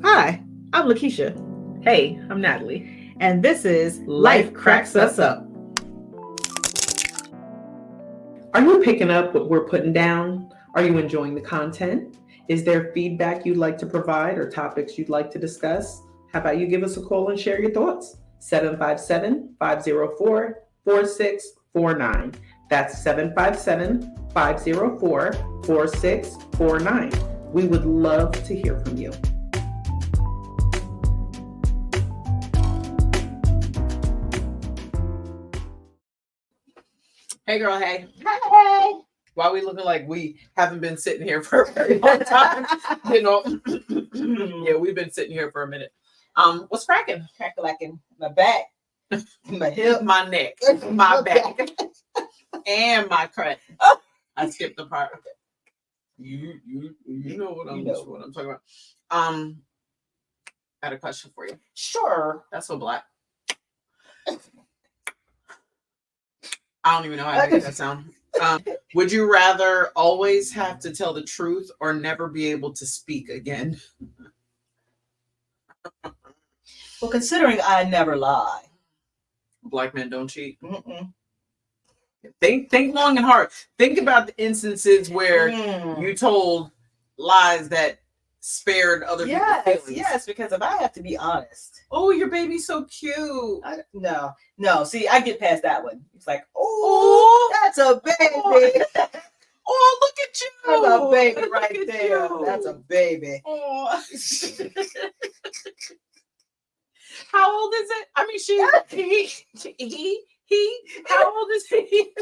Hi, I'm Lakeisha, Hey, I'm Natalie. and this is Life Cracks Us Up. Are you picking up what we're putting down? Are you enjoying the content? Is there feedback you'd like to provide or topics you'd like to discuss? How about you give us a call and share your thoughts? 757-504-4649. That's 757-504-4649. We would love to hear from you. Hey, girl, hey. Hey. Why are we looking like we haven't been sitting here for a very long time? You know, yeah, we've been sitting here for a minute. What's cracking? Cracking my back, my hip, My neck, my back, and my crack. I skipped the part. You know what I'm talking about. I had a question for you. Sure. That's so black. I don't even know how to make that sound. Would you rather always have to tell the truth or never be able to speak again? Well, considering I never lie. Black men don't cheat. Mm-mm. Think long and hard. Think about the instances where you told lies that spared other people's feelings. Yes, because if I have to be honest. Oh, your baby's so cute. No. See, I get past that one. It's like, oh, that's a baby. Oh, look at you. That's a baby right there. You. That's a baby. Oh. How old is it? I mean, he. How old is he?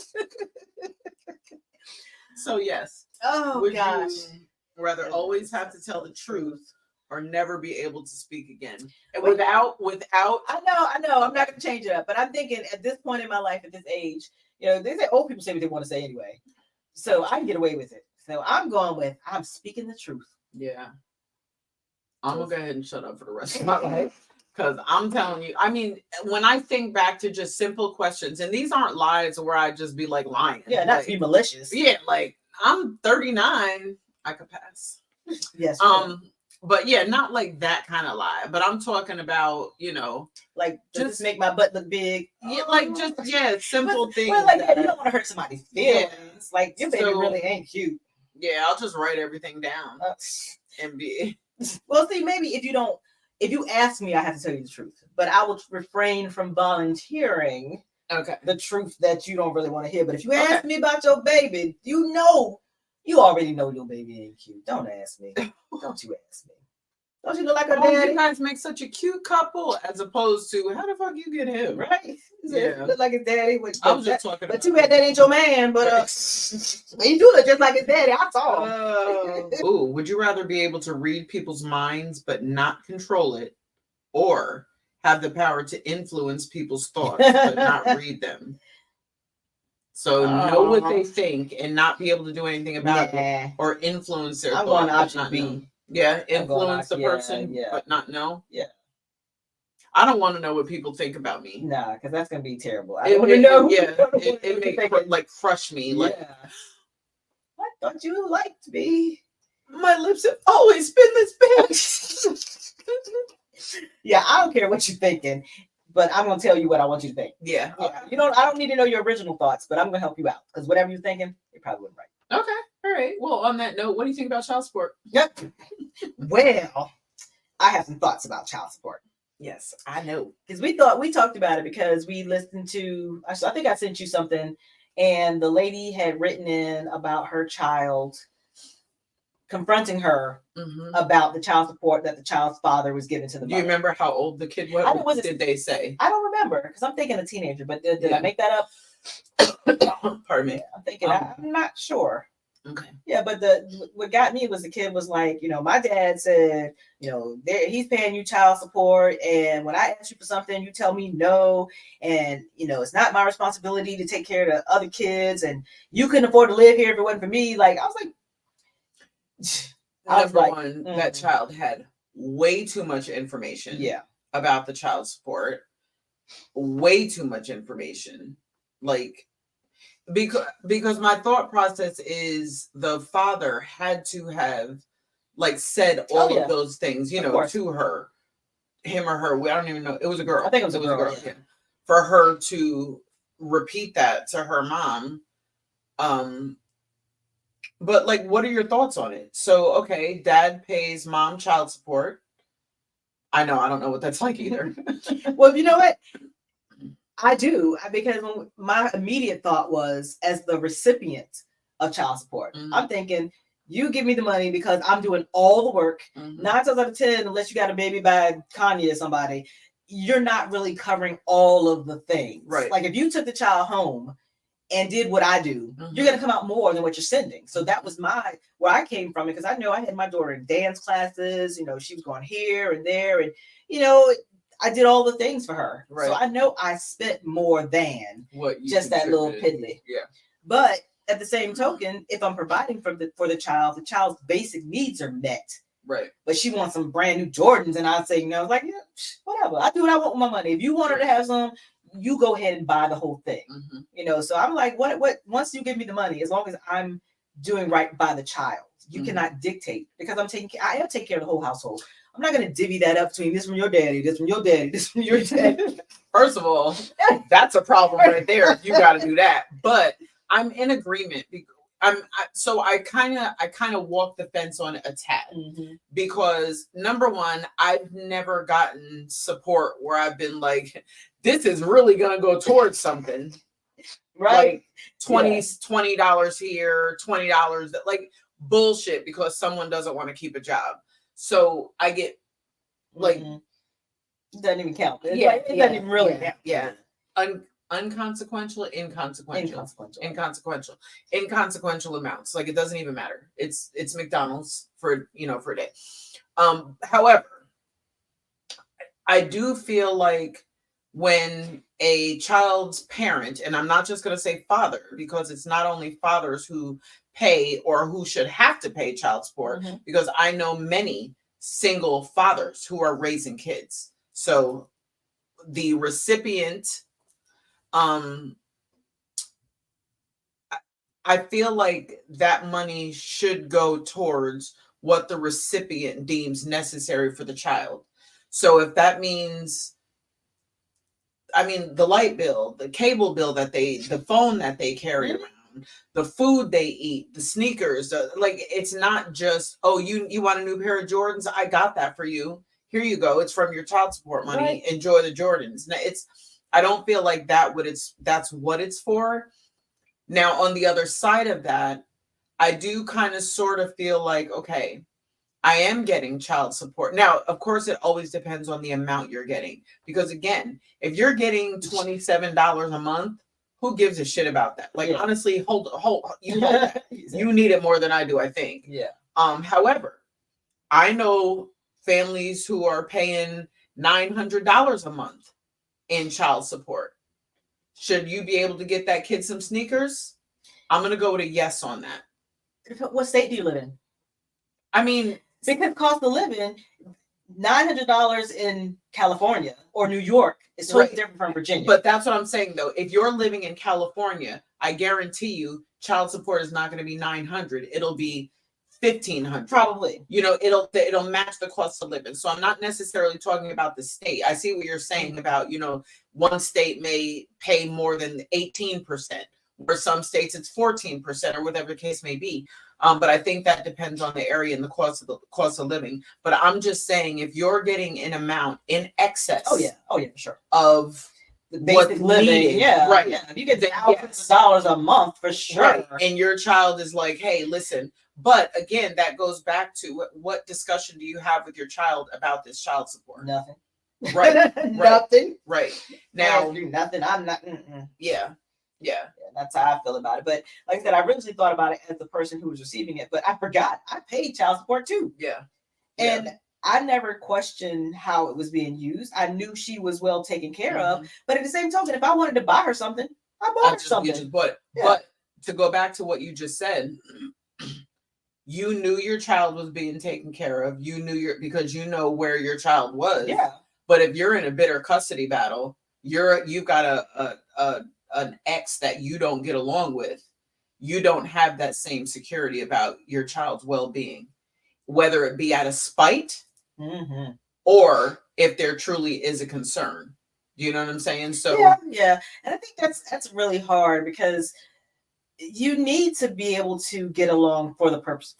So yes. Oh, would gosh. you rather always have to tell the truth or never be able to speak again? And without. I know. I'm not going to change it up, but I'm thinking at this point in my life, at this age, they say old people say what they want to say anyway, so I can get away with it. So I'm going with I'm speaking the truth. Yeah. I'm gonna go ahead and shut up for the rest of my life. Because I'm telling you, I mean, when I think back to just simple questions, and these aren't lies where I just be like lying. Yeah, not to be malicious. Yeah, like I'm 39, I could pass. Yes. But yeah, not like that kind of lie. But I'm talking about, like just make my butt look big. Yeah, like just simple things. Well, like you don't want to hurt somebody's feelings. Yeah. Like your baby really ain't cute. Yeah, I'll just write everything down and be. Well, see, maybe if you ask me, I have to tell you the truth, but I will refrain from volunteering the truth that you don't really want to hear. But if you ask me about your baby, you already know your baby ain't cute. Don't ask me. Don't you ask me. Don't you look like her daddy? You guys make such a cute couple as opposed to how the fuck you get him? Right? Yeah. Look like his daddy. I was just talking but too bad that ain't your man, but he do look just like his daddy. I saw him. Ooh, would you rather be able to read people's minds but not control it, or have the power to influence people's thoughts but not read them? So know what they think and not be able to do anything about it, or influence their thoughts. I'm going option B. Yeah, influence the person, but not know. Yeah. I don't want to know what people think about me. Nah, because that's gonna be terrible. I don't want to know. Yeah, it may crush me. Like, what thought you liked me? My lips have always been this big. Yeah, I don't care what you're thinking, but I'm gonna tell you what I want you to think. Yeah. I don't need to know your original thoughts, but I'm gonna help you out because whatever you're thinking, it probably wasn't right. Okay. All right. Well, on that note, what do you think about child support? Yep. Well, I have some thoughts about child support. Yes, I know. Because we talked about it because we listened to, I think I sent you something, and the lady had written in about her child confronting her about the child support that the child's father was giving to the mother. Do you remember how old the kid was? What did they say? I don't remember because I'm thinking a teenager, but did I make that up? Pardon me. I'm thinking, I'm not sure. Okay. Yeah, but what got me was the kid was like, my dad said, he's paying you child support, and when I ask you for something, you tell me no, and it's not my responsibility to take care of the other kids, and you couldn't afford to live here if it wasn't for me. Like I was like, that child had way too much information. About the child support, way too much information, like. Because my thought process is the father had to have like said all of those things, you know, to her, him or her. I don't even know. It was a girl. I think it was a girl. Yeah. For her to repeat that to her mom. But like, what are your thoughts on it? So, okay, dad pays mom child support. I don't know what that's like either. Well, you know what? I do, because my immediate thought was, as the recipient of child support, I'm thinking, you give me the money because I'm doing all the work. 9 times out of 10, unless you got a baby by Kanye or somebody, you're not really covering all of the things. Right. Like if you took the child home and did what I do, you're going to come out more than what you're sending. So that was where I came from, because I know I had my daughter in dance classes, you know, she was going here and there, and, you know, I did all the things for her. Right. So I know I spent more than what just that little piddly. Yeah. But at the same token, if I'm providing for the child's basic needs are met. Right. But she wants some brand new Jordans, and I say, like, yeah, whatever. I do what I want with my money. If you want her to have some, you go ahead and buy the whole thing. You know, so I'm like, what once you give me the money, as long as I'm doing right by the child, you cannot dictate, because I am taking care of the whole household. I'm not going to divvy that up between this from your daddy, this from your daddy, this from your daddy. First of all, that's a problem right there. You got to do that. But I'm in agreement. So I kind of walk the fence on a tad, because number one, I've never gotten support where I've been like, this is really going to go towards something. Right. Like $20 here, $20, like bullshit, because someone doesn't want to keep a job. So I get like, it doesn't even count. It doesn't even really count. Yeah. Inconsequential amounts. Like, it doesn't even matter. It's McDonald's for a day. However, I do feel like when a child's parent, and I'm not just going to say father, because it's not only fathers who pay or who should have to pay child support, because I know many single fathers who are raising kids. So the recipient, I feel like that money should go towards what the recipient deems necessary for the child. So if that means, the light bill, the cable bill the phone that they carry around, the food they eat, the sneakers, it's not just, oh, you want a new pair of Jordans? I got that for you. Here you go. It's from your child support money. Right. Enjoy the Jordans. Now, I don't feel like that's what it's for. Now, on the other side of that, I do kind of sort of feel like, okay, I am getting child support. Now, of course, it always depends on the amount you're getting. Because again, if you're getting $27 a month, who gives a shit about that? Like, honestly, hold you hold that. You need it more than I do, I think. Yeah. However, I know families who are paying $900 a month in child support. Should you be able to get that kid some sneakers? I'm going to go with a yes on that. What state do you live in? I mean, because cost of living, $900 in California or New York is totally different from Virginia. But that's what I'm saying, though. If you're living in California, I guarantee you child support is not going to be $900. It'll be $1,500. Probably. It'll match the cost of living. So I'm not necessarily talking about the state. I see what you're saying about, one state may pay more than 18%, or some states it's 14%, or whatever the case may be. But I think that depends on the area and the cost of living. But I'm just saying, if you're getting an amount in excess, sure, of the basic living, needed, right? Yeah, if you get thousands of dollars a month for sure, right. And your child is like, hey, listen. But again, that goes back to what discussion do you have with your child about this child support? Nothing. Right. Nothing. Right. Now, do nothing. I'm not. Yeah. That's how I feel about it. But like I said, I originally thought about it as the person who was receiving it, but I forgot I paid child support too. Yeah. And I never questioned how it was being used. I knew she was well taken care of. But at the same token, if I wanted to buy her something, I bought her something. You just bought it. Yeah. But to go back to what you just said, you knew your child was being taken care of. You knew because you know where your child was. Yeah. But if you're in a bitter custody battle, you've got an ex that you don't get along with, you don't have that same security about your child's well-being. whether it be out of spite or if there truly is a concern. Do you know what I'm saying? So yeah. And I think that's really hard because you need to be able to get along for the purpose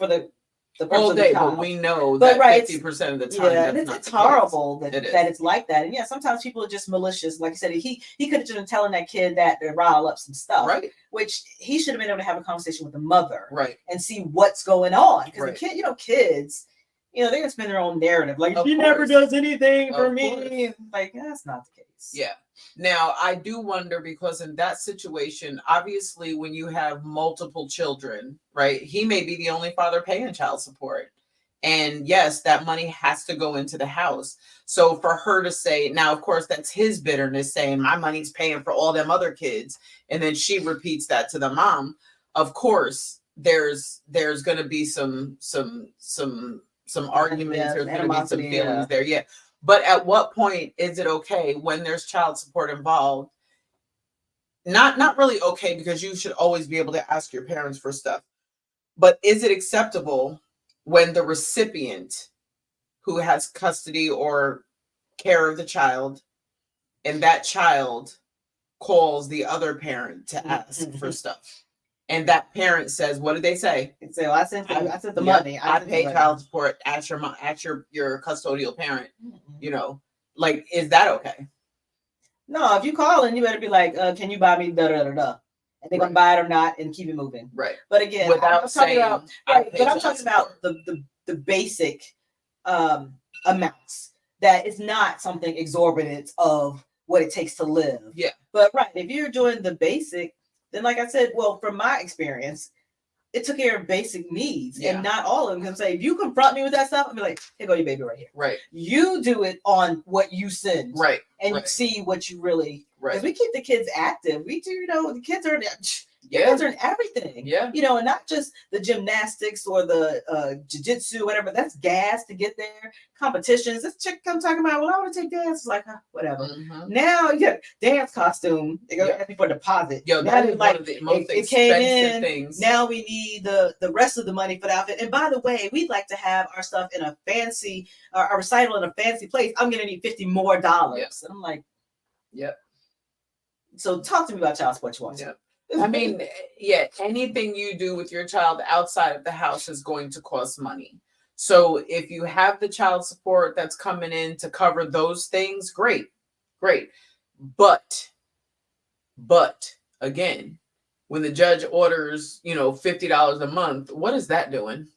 all of the day, child. but we know that 50% of the time, it's horrible that it is. that it's like that. And yeah, sometimes people are just malicious. Like I said, he could have just been telling that kid that to rile up some stuff, right? Which he should have been able to have a conversation with the mother, right, and see what's going on. Because right. the kid, kids, they're gonna spin their own narrative. Like of she course. never does anything for of me. Course. Like that's not the case. Yeah. Now, I do wonder because in that situation, obviously, when you have multiple children, right, he may be the only father paying child support. And yes, that money has to go into the house. So for her to say, now, of course, that's his bitterness saying my money's paying for all them other kids. And then she repeats that to the mom. Of course, there's going to be some arguments. There's going to be some feelings there. Yeah. But at what point is it okay when there's child support involved? Not really okay, because you should always be able to ask your parents for stuff. But is it acceptable when the recipient who has custody or care of the child and that child calls the other parent to ask for stuff? And that parent says, what did they say? They say, well, I sent the money. I pay child support at your custodial parent. Like, is that okay? No, if you call in, you better be like, can you buy me da da da da? And they're gonna buy it or not and keep it moving. Right. But again, without saying, I'm talking about the basic amounts, that is not something exorbitant of what it takes to live. Yeah. But if you're doing the basic, then like I said, well, from my experience, it took care of basic needs, and not all of them can say, if you confront me with that stuff, I'll be like, here go your baby right here. Right. You do it on what you send. Right. And you see what you really, right. Because we keep the kids active. We do, the kids are in everything. Yeah. And not just the gymnastics or the jiu-jitsu, whatever. That's gas to get there. Competitions. This chick come talking about, well, I want to take dance. It's like, whatever. Mm-hmm. Now you got dance costume. They go ask me for a deposit. Yo, now that is one of the most expensive things. Now we need the rest of the money for the outfit. And by the way, we'd like to have our stuff in a fancy, our recital in a fancy place. I'm going to need $50 more. And I'm like, yep. So talk to me about child support you want. Yep. I mean, anything you do with your child outside of the house is going to cost money. So if you have the child support that's coming in to cover those things, great. But again, when the judge orders, $50 a month, what is that doing?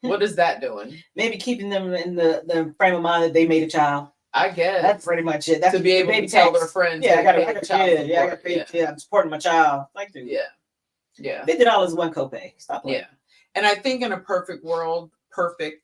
What is that doing? Maybe keeping them in the frame of mind that they made a child. I guess that's pretty much it. That's to be able to tell their friends. I got a kid. Yeah, I got a kid. Yeah, I'm supporting my child. Like, dude. Yeah. $50 is one copay. Stop playing. Yeah. And I think in a perfect world. I think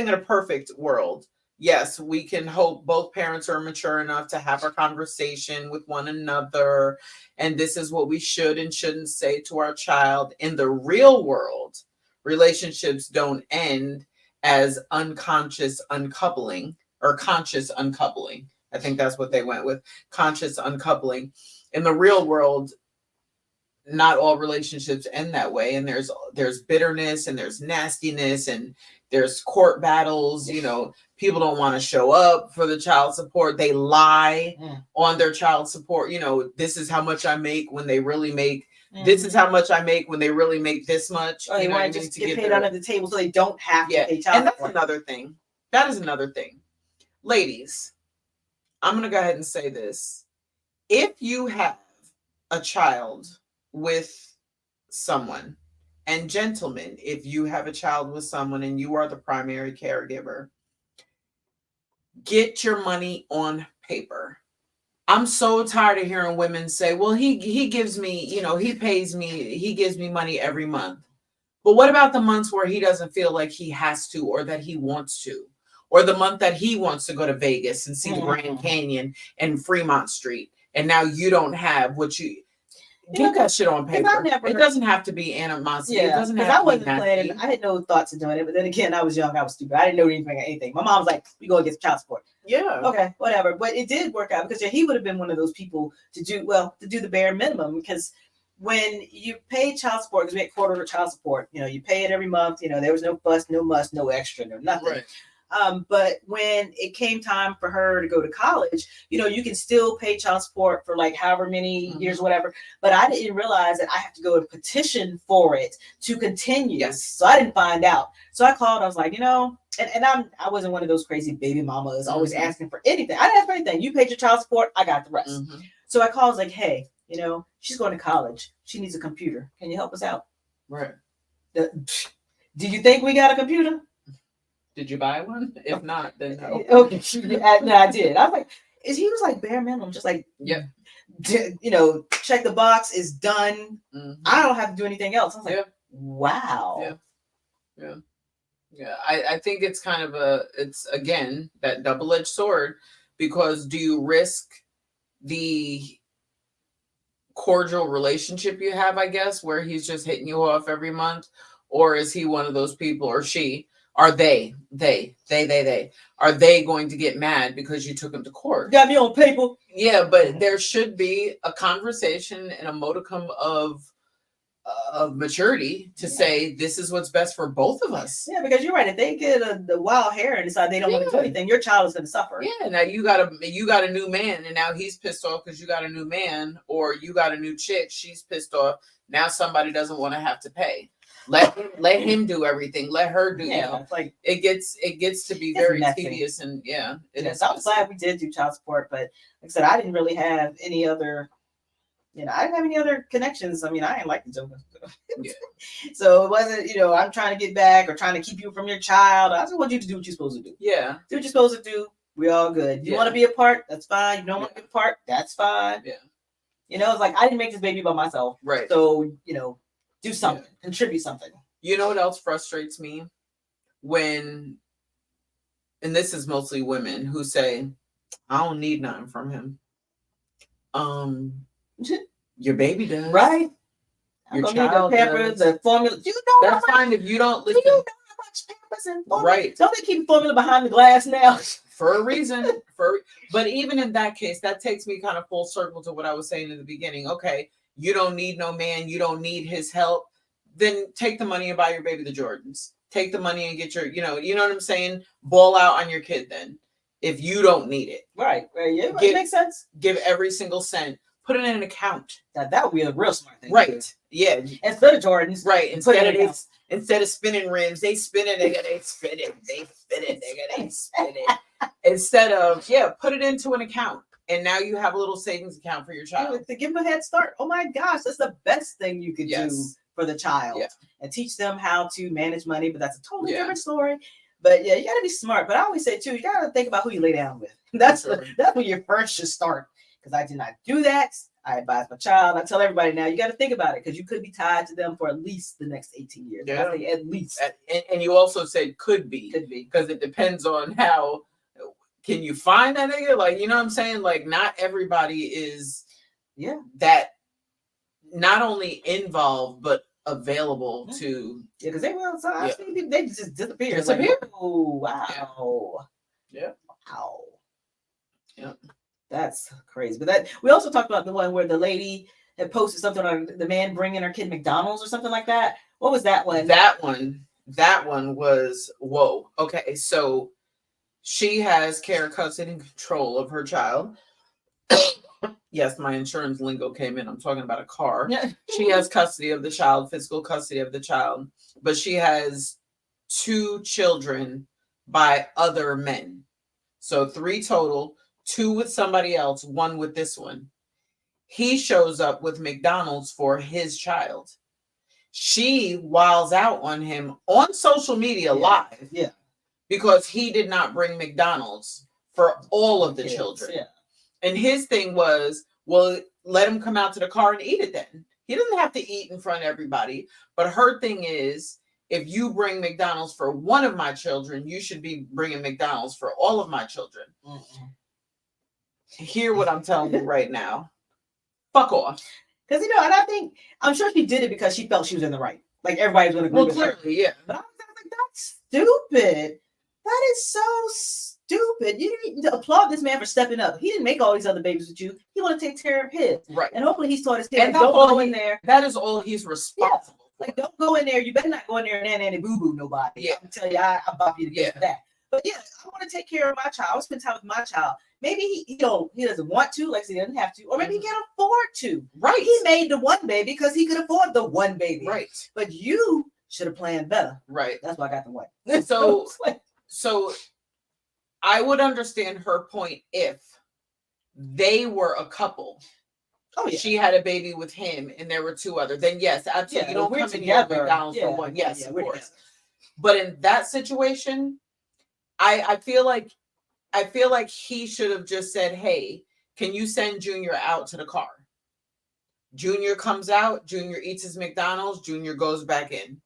in a perfect world, yes, we can hope both parents are mature enough to have a conversation with one another. And this is what we should and shouldn't say to our child. In the real world, relationships don't end as unconscious uncoupling or conscious uncoupling. I think that's what they went with, conscious uncoupling. In the real world, not all relationships end that way. And there's bitterness and there's nastiness and there's court battles. People don't want to show up for the child support. They lie on their child support. This is how much I make when they really make. This is how much I make when they really make this much. They want to just get paid under the table so they don't have to pay child support. And that's another thing. That is another thing. Ladies, I'm going to go ahead and say this. If you have a child with someone, and gentlemen, if you have a child with someone and you are the primary caregiver, get your money on paper. I'm so tired of hearing women say, well, he gives me, he pays me, he gives me money every month. But what about the months where he doesn't feel like he has to, or that he wants to, or the month that he wants to go to Vegas and see the Grand Canyon and Fremont Street, and now you don't have what you get that shit on paper. It doesn't have to be animosity. It doesn't have to be. I wasn't planning. I had no thoughts of doing it, but then again, I was young. I was stupid. I didn't know anything. My mom was like, "We go get child support." Yeah. Okay, whatever. But it did work out because he would have been one of those people to do the bare minimum, because when you pay child support, because we had quarter of child support, you pay it every month. There was no fuss, no muss, no extra, no nothing. Right. But when it came time for her to go to college, you can still pay child support for like however many years, whatever. But I didn't realize that I have to go to petition for it to continue. Yes. So I didn't find out. So I called. I was like, and I wasn't one of those crazy baby mamas always asking for anything. I didn't ask for anything. You paid your child support. I got the rest. So I called. I was like, hey, she's going to college. She needs a computer. Can you help us out? Right. Do you think we got a computer? Did you buy one? If not, then no. Okay, no, I did. I was like, he was like bare minimum, just like, check the box, is done. I don't have to do anything else. I was like, wow. Yeah. I think it's kind of it's again that double-edged sword, because do you risk the cordial relationship you have, I guess, where he's just hitting you off every month, or is he one of those people, or she? Are they are they going to get mad because you took him to court? Got me on paper. Yeah, but there should be a conversation and a modicum of maturity to say this is what's best for both of us. Yeah, because you're right. If they get the wild hair and decide they don't want to do anything, your child is going to suffer. Yeah, now you got a new man, and now he's pissed off because you got a new man, or you got a new chick, she's pissed off. Now somebody doesn't want to have to pay. Let him do everything. Let her do. It's like it gets to be very tedious, and it is. I was glad we did do child support, but like I said, I didn't really have any other. I didn't have any other connections. I mean, I ain't like the joke. So it wasn't, I'm trying to get back or trying to keep you from your child. I just want you to do what you're supposed to do. Yeah. Do what you're supposed to do. We all good. You want to be apart? That's fine. You don't want to be apart? That's fine. Yeah. It's like, I didn't make this baby by myself. Right. So, do something. Contribute something. You know what else frustrates me? And this is mostly women who say, I don't need nothing from him. Your baby does. Right. Your child the Pampers, does. the formula. That's fine if you don't listen. Do you know how much Pampers and formula? Right. Don't they keep formula behind the glass now? For a reason. But even in that case, that takes me kind of full circle to what I was saying in the beginning. Okay, you don't need no man. You don't need his help. Then take the money and buy your baby the Jordans. Take the money and get your, you know what I'm saying? Ball out on your kid then. If you don't need it. Right. Yeah, it makes sense. Give every single cent. Put it in an account. That would be a real smart thing. Right. Yeah. Instead of Jordans. Right. Instead of spinning rims, they spin it, nigga. They spin it. They spin it, nigga. They spin it. Instead of, put it into an account. And now you have a little savings account for your child. To give them a head start. Oh my gosh, that's the best thing you could do for the child. And teach them how to manage money. But that's a totally different story. But you got to be smart. But I always say, too, you got to think about who you lay down with. That's where you first should start. Because I did not do that. I advise my child. I tell everybody now, you got to think about it, because you could be tied to them for at least the next 18 years. Yeah. I say at least. And you also said could be. Because it depends on how, can you find that nigga? Like, you know what I'm saying? Like, not everybody is that not only involved, but available to. Yeah, because they will. So they just disappear. Disappear. Like, oh, wow. Yeah. Wow. Yeah. That's crazy. But that we also talked about the one where the lady had posted something on the man bringing her kid McDonald's or something like that. What was that one? That one was whoa. Okay, so she has care, custody, and control of her child. Yes, my insurance lingo came in. I'm talking about a car. She has custody of the child, physical custody of the child, but she has 2 children by other men. So 3 total. 2 with somebody else, 1 with this one. He shows up with McDonald's for his child. She wiles out on him on social media live. Yeah. Because he did not bring McDonald's for all of the children. Yeah. And his thing was, well, let him come out to the car and eat it then. He doesn't have to eat in front of everybody. But her thing is, if you bring McDonald's for one of my children, you should be bringing McDonald's for all of my children. Mm-hmm. Hear what I'm telling you right now. Fuck off. Because, and I'm sure she did it because she felt she was in the right. Like, everybody's going to agree with her. Clearly, yeah. But I was like, that's stupid. That is so stupid. You need to applaud this man for stepping up. He didn't make all these other babies with you. He want to take care of his. Right. And hopefully he taught his kid, and like, don't go in there. That is all he's responsible for. Like, don't go in there. You better not go in there and nanny boo-boo nobody. Yeah. I'm telling you, I'm about you to get that. But yeah, I want to take care of my child. I want to spend time with my child. Maybe he doesn't want to, like he doesn't have to, or maybe he can't afford to. Right. He made the one baby because he could afford the one baby. Right. But you should have planned better. Right. That's why I got the one. So I would understand her point if they were a couple. Oh, yeah. She had a baby with him and there were two other. Then yes, absolutely. You don't come together McDonald's for one. Yes, of course. Together. But in that situation, I feel like he should have just said, hey, can you send Junior out to the car? Junior comes out, Junior eats his McDonald's, Junior goes back in.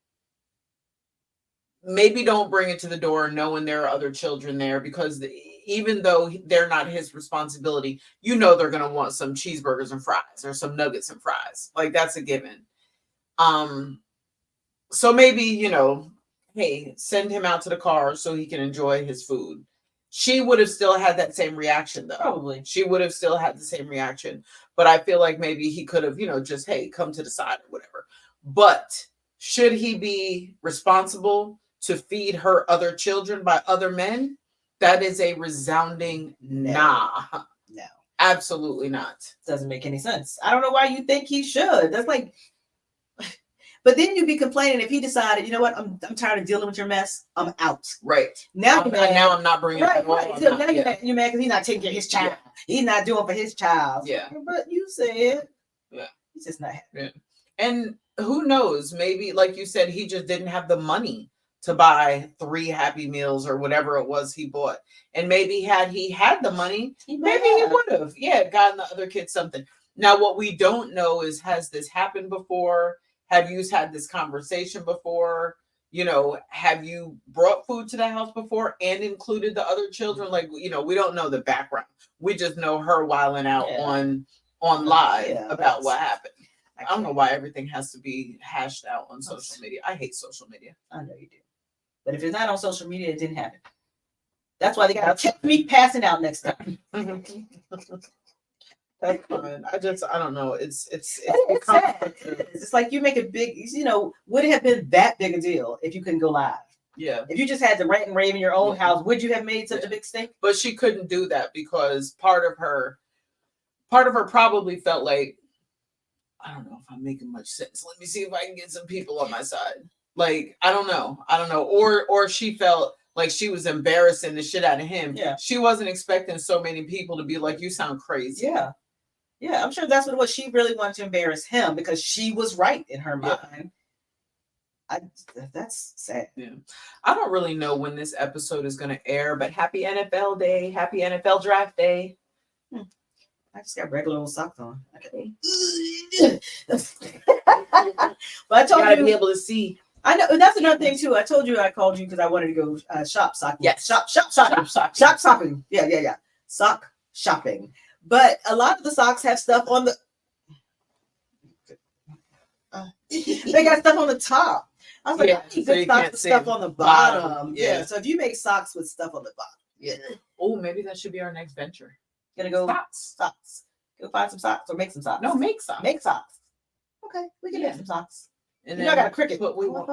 Maybe don't bring it to the door knowing there are other children there, because even though they're not his responsibility, you know they're going to want some cheeseburgers and fries or some nuggets and fries. Like, that's a given. So maybe, hey, send him out to the car so he can enjoy his food. She would have still had that same reaction, though. Probably. She would have still had the same reaction. But I feel like maybe he could have, just, hey, come to the side or whatever. But should he be responsible to feed her other children by other men? That is a resounding nah. No. Absolutely not. Doesn't make any sense. I don't know why you think he should. That's like... But then you'd be complaining if he decided, you know what, I'm tired of dealing with your mess. I'm out. Right. Now I'm not bringing it right. So now you're mad because he's not taking care of his child. Yeah. He's not doing for his child. Yeah. But you said, yeah, he's just not happy. Yeah. And who knows? Maybe, like you said, he just didn't have the money to buy 3 Happy Meals or whatever it was he bought. And maybe had he had the money, maybe he would have, gotten the other kids something. Now, what we don't know is, has this happened before? Have you had this conversation before? Have you brought food to the house before and included the other children? Like, we don't know the background. We just know her wilding out on live about what happened. I don't know why everything has to be hashed out on social media. I hate social media. I know you do. But if it's not on social media, it didn't happen. That's why they got to check me passing out next time. That's fine. I don't know. It's sad. It's like you make a big, would it have been that big a deal if you couldn't go live? Yeah. If you just had to rant and rave in your own house, would you have made such a big stink? But she couldn't do that because part of her probably felt like, I don't know if I'm making much sense. Let me see if I can get some people on my side. Like, I don't know. Or she felt like she was embarrassing the shit out of him. Yeah. She wasn't expecting so many people to be like, you sound crazy. Yeah. Yeah, I'm sure that's what it was. She really wanted to embarrass him because she was right in her mind. That's sad. Yeah. I don't really know when this episode is going to air, but happy NFL Day. Happy NFL Draft Day. I just got regular old socks on. Okay. But I told you to be able to see. I know, and that's another thing too. I told you I called you because I wanted to go shop shopping. Yes, shop shopping. Yeah. Sock shopping. But a lot of the socks have stuff on the. They got stuff on the top. I was like, I need good socks with stuff on the bottom. Yeah. So if you make socks with stuff on the bottom, Oh, maybe that should be our next venture. Gonna go socks. Go find some socks or make some socks. No, make socks. Make socks. Okay, we can make some socks. And then I got a cricket. What we want.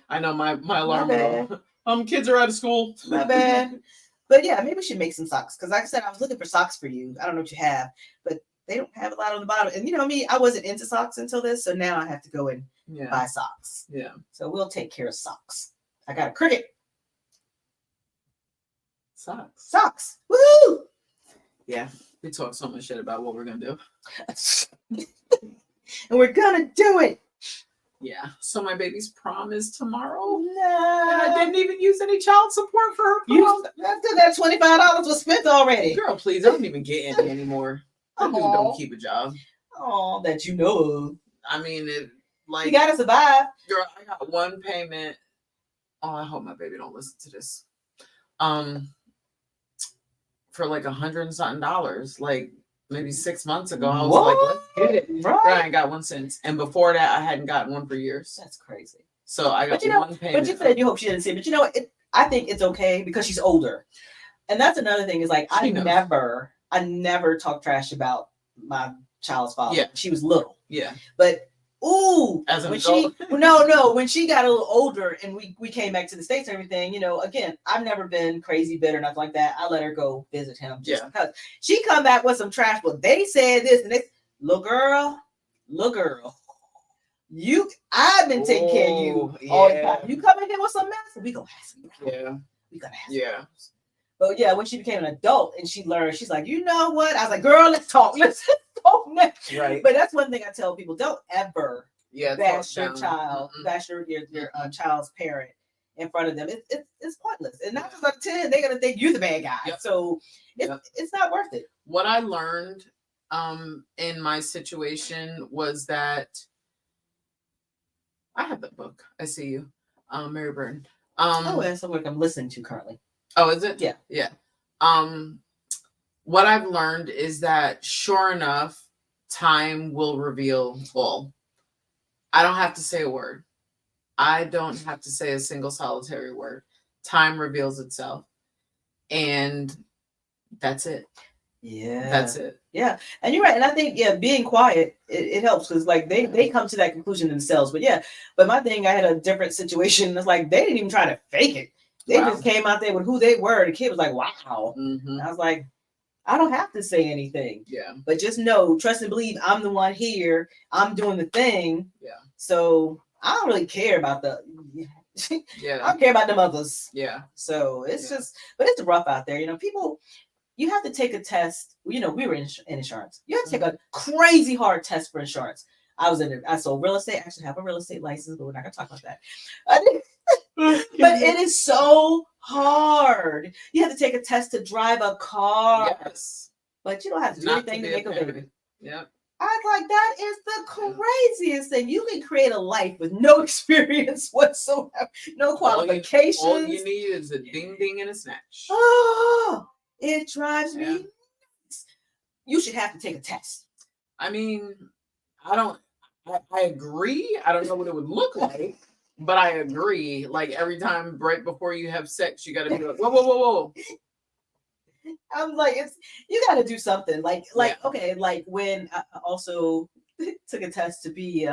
I know my alarm. Kids are out of school. My bad. But yeah, maybe we should make some socks. Because like I said, I was looking for socks for you. I don't know what you have, but they don't have a lot on the bottom. And you know me, I wasn't into socks until this. So now I have to go and buy socks. Yeah. So we'll take care of socks. I got a cricket. Socks. Woo! Yeah. We talk so much shit about what we're going to do. And we're going to do it. Yeah. So my baby's prom is tomorrow. No. And I didn't even use any child support for her prom. That $25 was spent already. Girl, please. I don't even get any anymore. That dude don't keep a job. Oh, that you know of. I mean, you got to survive. Girl, I got one payment. Oh, I hope my baby don't listen to this. For like $100 and something, like maybe 6 months ago. I was like, let's get it. Right. I ain't got one since. And before that, I hadn't gotten one for years. That's crazy. So I got one payment. But you said you hope she didn't see it. But you know what? I think it's okay because she's older. And that's another thing is like, She knows. I never talk trash about my child's father. Yeah. She was little. Yeah. But ooh, as an when adult. when she got a little older and we came back to the States and everything, you know, again, I've never been crazy bitter, nothing like that. I let her go visit him just because. She come back with some trash, but they said this and this. Little girl, I've been taking care of you all the time. You come in here with some mess, we gonna have some problems. Yeah. We gonna have some problems. But yeah, when she became an adult and she learned, she's like, you know what? I was like, girl, let's talk. Let's talk next. Right. But that's one thing I tell people: don't ever bash your down. child, bash your child's parent in front of them. It's pointless. And 9 times out of 10, they're gonna think you're the bad guy. Yep. So it's not worth it. What I learned in my situation was that I have that book. I See You, Mary Burton. That's the work I'm listening to currently. Oh, is it? Yeah. Yeah. What I've learned is that sure enough, time will reveal all. I don't have to say a word. I don't have to say a single solitary word. Time reveals itself. And that's it. Yeah. That's it. Yeah. And you're right. And I think, being quiet, it helps because like they come to that conclusion themselves. But my thing, I had a different situation. It's like they didn't even try to fake it. They just came out there with who they were. The kid was like, wow. Mm-hmm. I was like, I don't have to say anything. Yeah. But just know, trust and believe I'm the one here. I'm doing the thing. Yeah. So I don't really care about I don't care about them others. Yeah. So it's just, but it's rough out there. You know, people, you have to take a test. You know, we were in insurance. You have to take a crazy hard test for insurance. I sold real estate. I actually have a real estate license, but we're not going to talk about that. But it is so hard. You have to take a test to drive a car. Yes. But you don't have to do anything to make a baby. Yeah. I was like, that is the craziest thing. You can create a life with no experience whatsoever, no qualifications. All you need is a ding ding and a snatch. Oh, it drives me nuts. You should have to take a test. I mean, I agree. I don't know what it would look like, but I agree. Like every time right before you have sex, you got to be like, whoa. I'm like, you got to do something. Okay, like when I also took a test to be.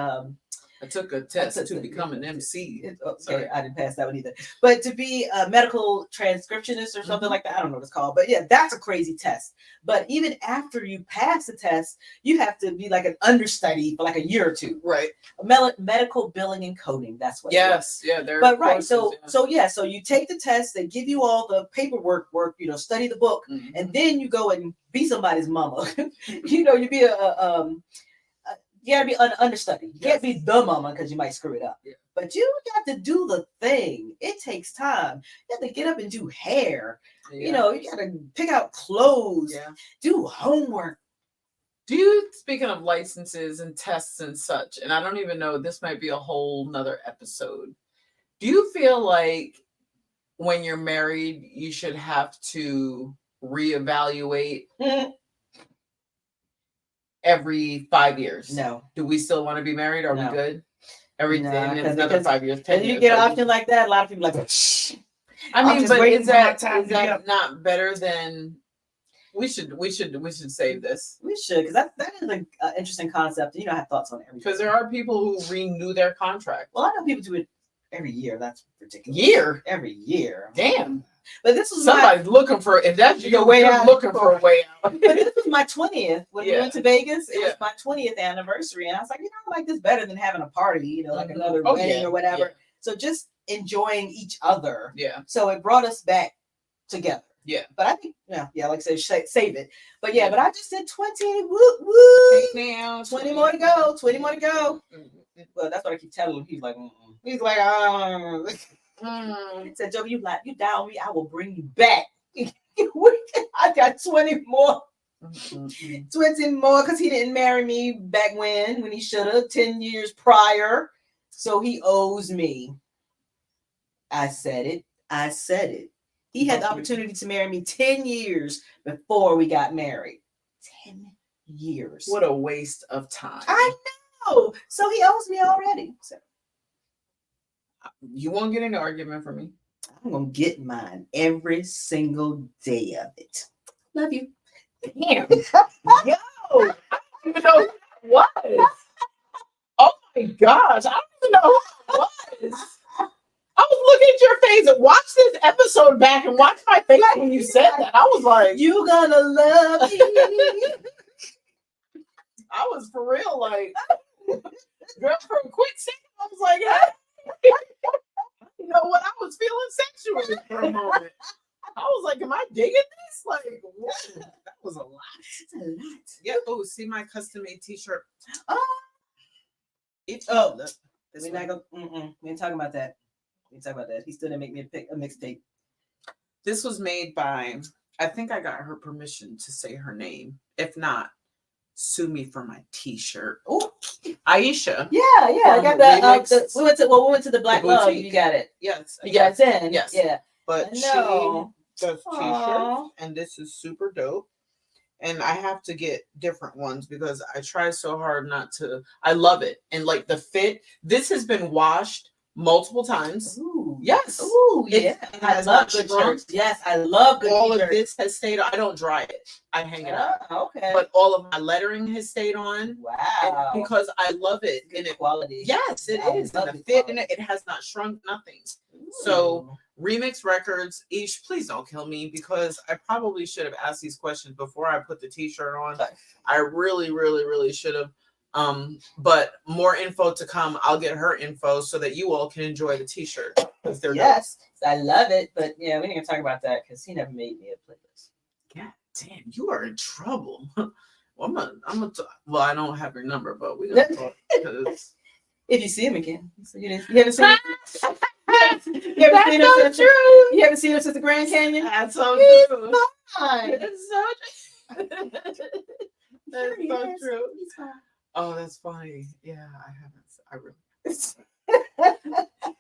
I took a test to become an MC. Okay, I didn't pass that one either. But to be a medical transcriptionist or something like that, I don't know what it's called. But yeah, that's a crazy test. But even after you pass the test, you have to be like an understudy for like a year or two. Right. Medical billing and coding. That's what. Yes. Yeah. But right. So you take the test. They give you all the paperwork. Study the book, and then you go and be somebody's mama. You be you gotta be an understudy. You can't be the mama because you might screw it up. Yeah. But you got to do the thing. It takes time. You have to get up and do hair. Yeah. You got to pick out clothes. Yeah. Do homework. Speaking of licenses and tests and such, and I don't even know, this might be a whole nother episode. Do you feel like when you're married, you should have to reevaluate every 5 years? No. Do we still want to be married? Are we good? Another 5 years, 10 years. You get an option like that, a lot of people are like, shh. I mean, but is that not better than? We should save this. We should, because that is an interesting concept. I have thoughts on everything. Because there are people who renew their contract. Well, I know people do it every year. That's ridiculous. Every year. Damn. But this was somebody's looking for, if that's your way out, looking for a way out. But this was my 20th when we went to Vegas. It was my 20th anniversary, and I was like, I like this better than having a party, like another wedding or whatever. Yeah. So just enjoying each other. Yeah. So it brought us back together. Yeah. But I think, like I said, save it. But but I just said 20. Woo. Hey now, 20 more to go. 20 more to go. Well, that's what I keep telling him. He's like, he's like, He said, Joe, you down me, I will bring you back. I got 20 more. 20 more, because he didn't marry me back when he should have, 10 years prior. So he owes me. I said it. He had the opportunity to marry me 10 years before we got married. 10 years. What a waste of time. I know. So he owes me already. So. You won't get any argument from me. I'm gonna get mine every single day of it. Love you. Damn. Yo, I don't even know who that was. Oh my gosh, I don't even know who that was. I was looking at your face and watch this episode back and watch my face when you said that. I was like, You gonna love me. I was for real, like, girl, for a quick second, I was like, hey. You know what? I was feeling sexual for a moment. I was like, am I digging this? Like, whoa, that was a lot. It's a lot. Yeah. Oh, see my custom made t-shirt. Look. We're not gonna, we ain't talking about that. We ain't talking about that. He still didn't make me a mixtape. This was made by, I think I got her permission to say her name. If not, sue me for my t-shirt. Oh, Aisha. yeah. I got that. We went to the Black the Love. You got it. Yes. You got it in. Yes. Yeah. But she does t-shirts, and this is super dope. And I have to get different ones because I try so hard not to. I love it. And like the fit, this has been washed multiple times. Ooh. Yes. Ooh, yeah. I love good shirts. Yes, I love good all t-shirts. of this has stayed on. I don't dry it. I hang it up. Okay. But all of my lettering has stayed on. Wow. And because I love it. And it quality. Yes, it is. And the fit in it, it has not shrunk nothing. Ooh. So Remix Records, Ish, please don't kill me because I probably should have asked these questions before I put the t-shirt on. I really, really, really should have. But more info to come. I'll get her info so that you all can enjoy the t-shirt. Yes, I love it. But yeah, we ain't gonna talk about that because he never made me a playlist. God damn, you are in trouble. Well, I'm gonna well, I don't have your number, but we gonna talk because if you see him again. So you haven't seen him? You haven't seen him since the Grand Canyon? That's so true. Fine. It's so true. That's so true. He's fine. Oh, that's funny. Yeah, I really.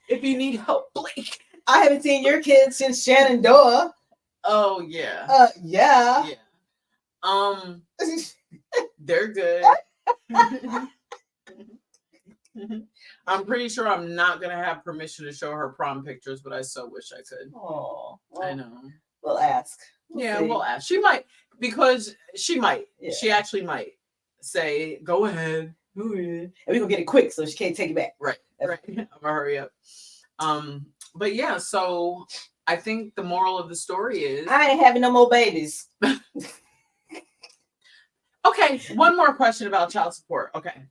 If you need help, Blake. I haven't seen your kids since Shenandoah. Oh yeah. Yeah. They're good. I'm pretty sure I'm not gonna have permission to show her prom pictures, but I so wish I could. Oh, I know. We'll ask. We'll ask. She might, because she might. Yeah. She actually might say, "Go ahead." And we gonna get it quick, so she can't take it back. Right. Right. I'm gonna hurry up. But yeah, so I think the moral of the story is I ain't having no more babies. Okay, one more question about child support. Okay.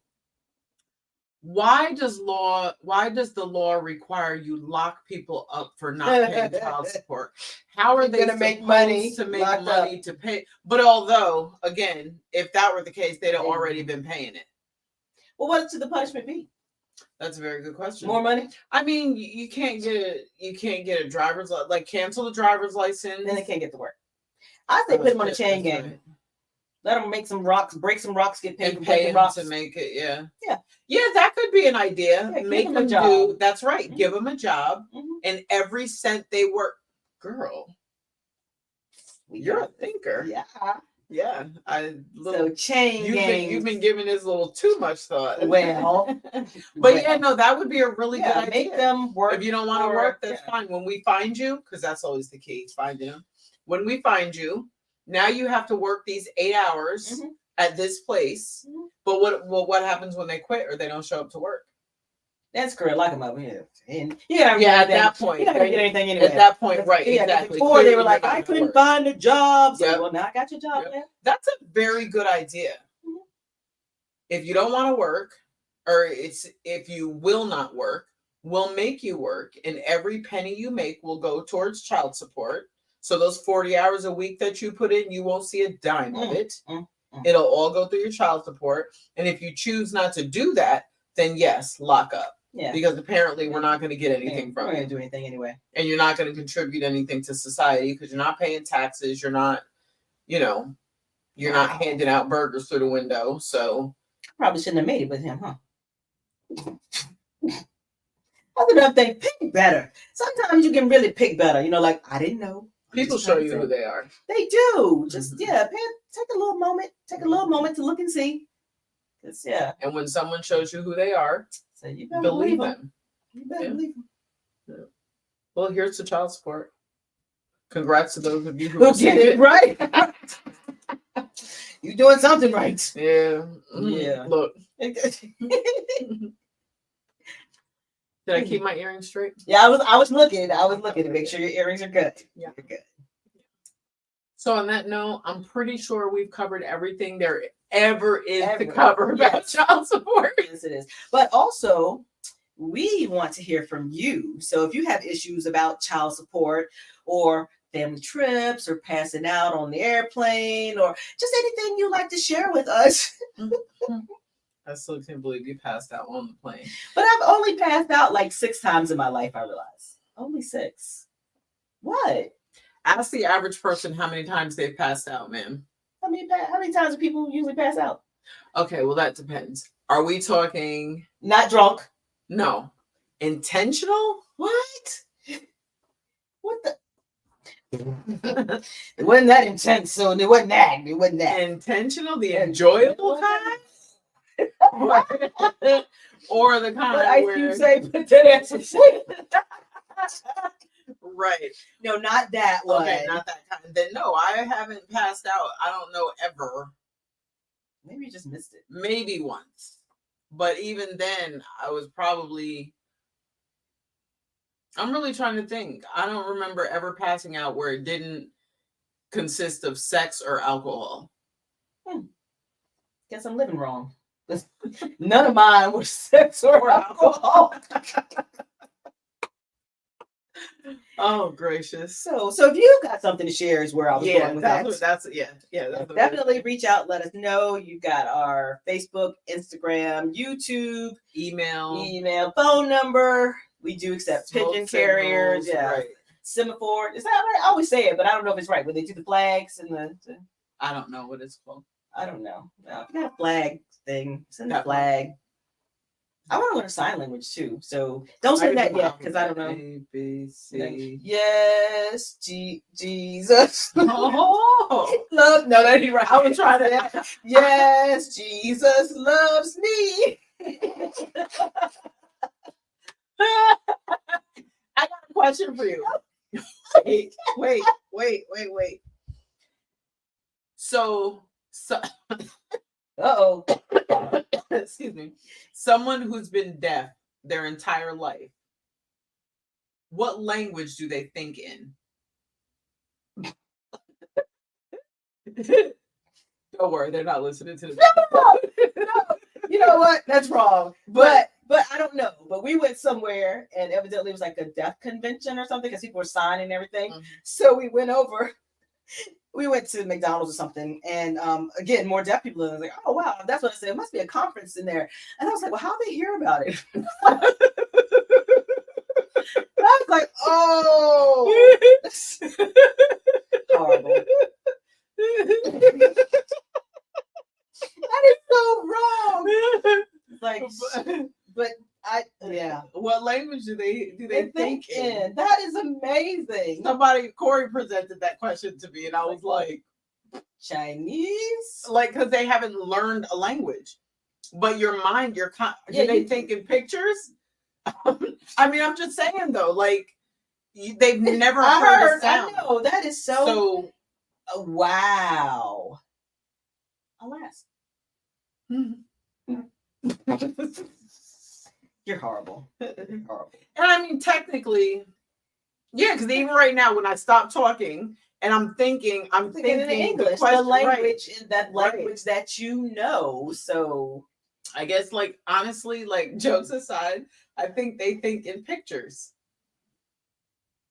Why does the law require you lock people up for not paying child support? How are they gonna make money to make money to pay? But although, again, if that were the case, they'd have already been paying it. Well, what should the punishment be? That's a very good question. More money? I mean, you can't get a driver's cancel the driver's license. Then they can't get to work. I say put them on a chain gang. Right. Let them make some rocks, break some rocks, get paid and pay them to make it. Yeah. That could be an idea. Yeah, make them do. That's right. Mm-hmm. Give them a job, and every cent they work, girl. You're a thinker. Yeah. So chain gangs. You've been giving this a little too much thought. Well, but no, that would be a really good idea. Make them work. If you don't want to work, that's fine. When we find you, because that's always the key, finding them. When we find you, now you have to work these 8 hours at this place. But what happens when they quit or they don't show up to work? That's correct. Lock them up here. And at that point, you're not gonna get anything anyway. At that point, right? Exactly. Before they were like, I couldn't find a job. So, well, now I got your job. Yep. That's a very good idea. If you don't want to work, or if you will not work, we'll make you work, and every penny you make will go towards child support. So those 40 hours a week that you put in, you won't see a dime of it. It'll all go through your child support. And if you choose not to do that, then yes, lock up. Yeah. Because apparently we're not going to get anything from it. We're not going to do anything anyway. And you're not going to contribute anything to society because you're not paying taxes. You're not, you're not handing out burgers through the window. So probably shouldn't have made it with him, huh? Other than they pick better. Sometimes you can really pick better. Like I didn't know. People show you who they are. They do. Just take a little moment. Take a little moment to look and see. And when someone shows you who they are, so you better believe them. You better believe them. Yeah. Well, here's the child support. Congrats to those of you who get it right. You doing something right. Yeah. Yeah. Look. Did I keep my earrings straight? Yeah, I was looking to make sure your earrings are good. Yeah. You're good. So on that note, I'm pretty sure we've covered everything there ever is to cover about child support. Yes, it is. But also, we want to hear from you. So if you have issues about child support or family trips or passing out on the airplane or just anything you'd like to share with us. I still can't believe you passed out on the plane. But I've only passed out like 6 times in my life, I realize. Only 6. What? Ask the average person how many times they've passed out, ma'am. How many times do people usually pass out? Okay, well, that depends. Are we talking... Not drunk? No. Intentional? What? What the... It wasn't that intense, so it wasn't that. Intentional, the enjoyable kind? Or the kind where... you say, put that answer. Right. No, not that one. Okay, not that kind. Then no, I haven't passed out. I don't know ever. Maybe you just missed it. Maybe once. But even then, I was probably... I'm really trying to think. I don't remember ever passing out where it didn't consist of sex or alcohol. Guess I'm living wrong. None of mine were sex or alcohol. Oh, gracious. So if you got something to share is where I was going with that. That's definitely reach out, let us know. You got our Facebook, Instagram, YouTube, email, phone number. We do accept pigeon carriers. Yeah. Right. Semaphore. Is that right? I always say it, but I don't know if it's right. When they do the flags and the I don't know what it's called. I don't know. No, if you got a flag thing, send a flag. I want to learn sign language too, so don't send that yet because I don't know. A, B, C. Yes, Jesus. Oh, love. No, that ain't right. I was trying to. Yes, Jesus loves me. I got a question for you. Wait. So Uh-oh. Excuse me. Someone who's been deaf their entire life, what language do they think in? Don't worry, they're not listening to the No. You know what? That's wrong. But I don't know. But we went somewhere and evidently it was like a deaf convention or something because people were signing and everything. Mm-hmm. So we went over. We went to McDonald's or something, and again, more deaf people. And I was like, "Oh wow, that's what I said. It must be a conference in there." And I was like, "Well, how do they hear about it?" I was like, "Oh, horrible." That is so wrong. Like, but yeah. What language do they think in? That is amazing. Corey presented that question to me, and I was like, Chinese? Like, because they haven't learned a language. But your mind, do they think in pictures? I mean, I'm just saying though, like, they've never heard a sound. I know, that is so wow. Alas. You're horrible. You're horrible. And I mean, technically, yeah, because even right now, when I stop talking and I'm thinking in English, the language, right. That language that you know. So I guess, like, honestly, like, jokes aside, I think they think in pictures.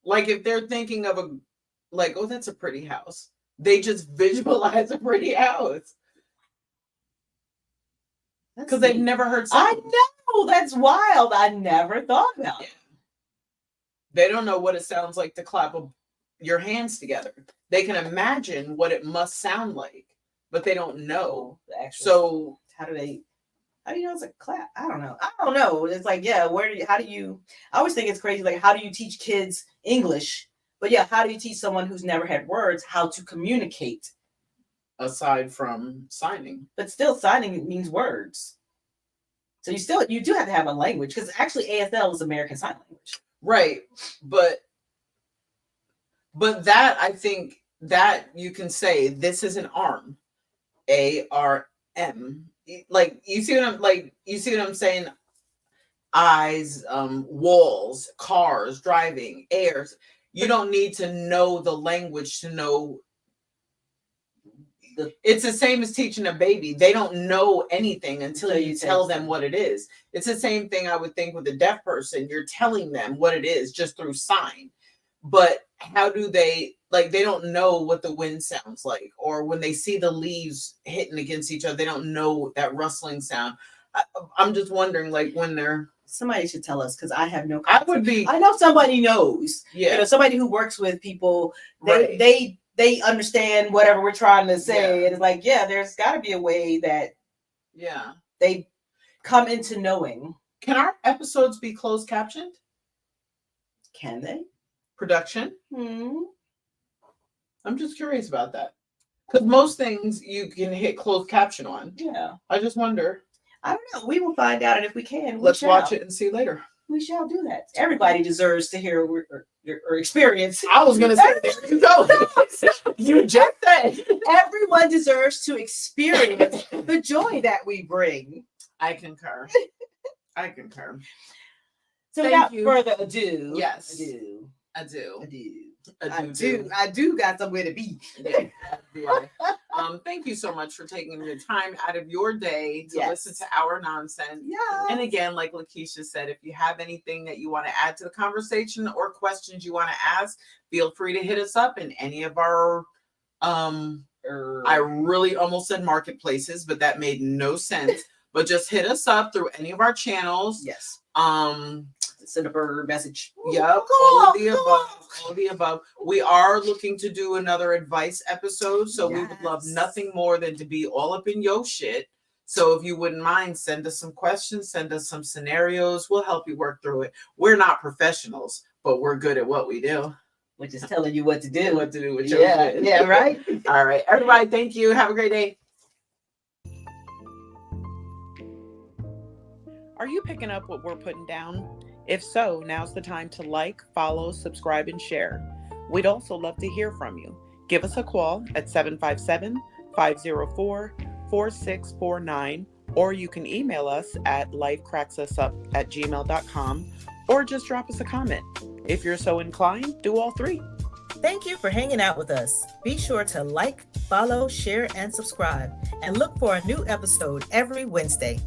Like, if they're thinking of oh, that's a pretty house, they just visualize a pretty house. Because they've never heard sound. I know, that's wild. I never thought about it. They don't know what it sounds like to clap your hands together. They can imagine what it must sound like, but they don't know. So how do you know it's a clap? I don't know. It's like, yeah, I always think it's crazy. Like, how do you teach kids English? But yeah, how do you teach someone who's never had words how to communicate? Aside from signing. But still, signing means words. So you do have to have a language, because actually ASL is American Sign Language. Right. But But that, I think that you can say this is an arm, ARM. Like you see what I'm saying? Eyes, walls, cars, driving, airs. You don't need to know the language to know. It's the same as teaching a baby. They don't know anything until you tell them what it is. It's the same thing I would think with a deaf person. You're telling them what it is just through sign. But how do they, like, they don't know what the wind sounds like, or when they see the leaves hitting against each other, they don't know that rustling sound. I'm just wondering, like, when they're, somebody should tell us, because I have no I would be, I know somebody knows. yeah, You know, somebody who works with people, right. they understand whatever we're trying to say. Yeah. And it's like, yeah, there's got to be a way that Yeah, they come into knowing. Can our episodes be closed captioned? Can they? Production? I'm just curious about that. Because most things you can hit closed caption on. Yeah. I just wonder. I don't know. We will find out. And if we can, let's watch it and see later. We shall do that. Everybody deserves to hear or experience. I was going to say, there you go. You just said. Everyone deserves to experience the joy that we bring. I concur. I concur. So without further ado. Yes. I do got somewhere to be. Yeah. Thank you so much for taking your time out of your day to listen to our nonsense. Yeah. And again, like Lakeisha said, if you have anything that you want to add to the conversation or questions you want to ask, feel free to hit us up in any of our I really almost said marketplaces, but that made no sense. But just hit us up through any of our channels. Yes. Send a bird message. Yep. All of the above. We are looking to do another advice episode. So we would love nothing more than to be all up in your shit. So if you wouldn't mind, send us some questions, send us some scenarios. We'll help you work through it. We're not professionals, but we're good at what we do. We're just telling you what to do. What to do with your shit. Yeah, right? All right. Everybody, thank you. Have a great day. Are you picking up what we're putting down? If so, now's the time to like, follow, subscribe, and share. We'd also love to hear from you. Give us a call at 757-504-4649, or you can email us at lifecracksusup@gmail.com, or just drop us a comment. If you're so inclined, do all three. Thank you for hanging out with us. Be sure to like, follow, share, and subscribe, and look for a new episode every Wednesday.